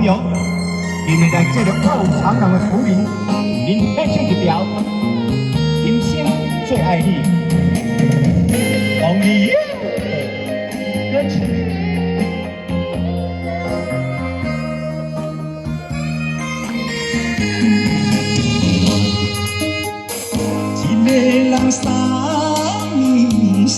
友，今日来这个够长人的土林，恁献唱一条《今生最爱你》，王丽歌曲。一个人三年心。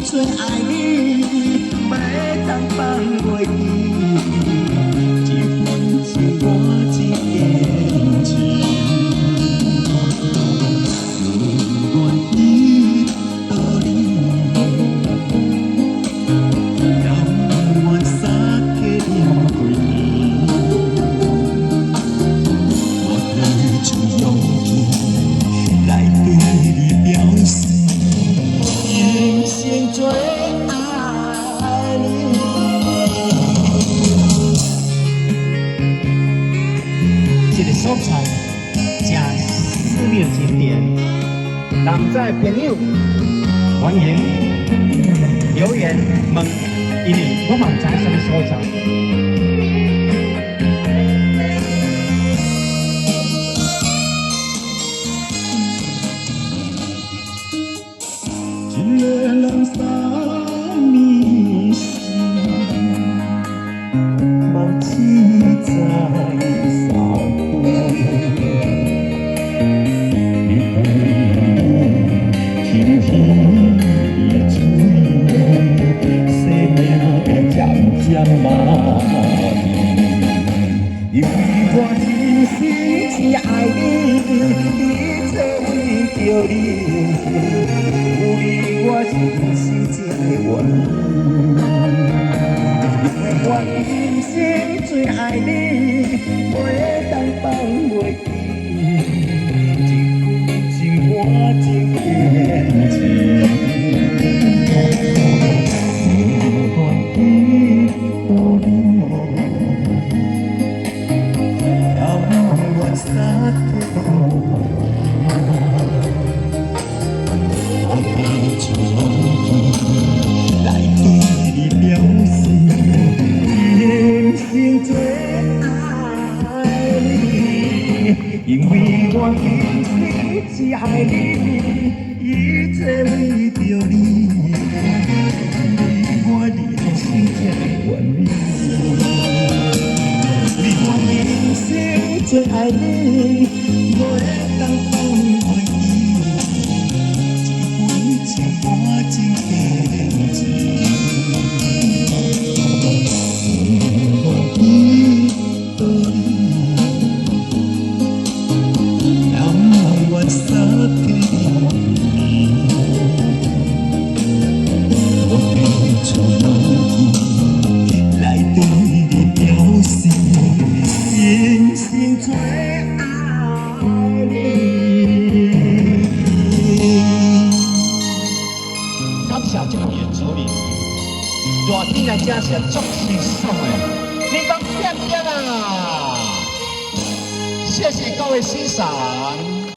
最爱你，要当放袂记，一份情我一件情，不愿意道理，甘愿三客饮几年，我提出勇气来对你表示。 人生最爱你，这个所在真寺庙景点，人在朋友欢迎留言问，因为我嘛唔知什么所在。 一个人三年心，梦只在三关。你看天天水，生命会渐渐麻因为我真心只爱你，一切为着你。 我真心只愿意，因为我今生最爱你，袂当放袂记，一份情我一片情，不愿意道理，甘愿撒开。 来对你表示，人生最爱你，因为我今生只爱你，一切为着你，我人生最愿意，你我今生最爱你，我当放袂记。 情我真坚持，不愿道理，甘愿撒开你，我提出勇气来对你表示，人生最爱你。 小这个演出里，热天来真是足清爽的，你讲点点啊！谢谢各位欣赏。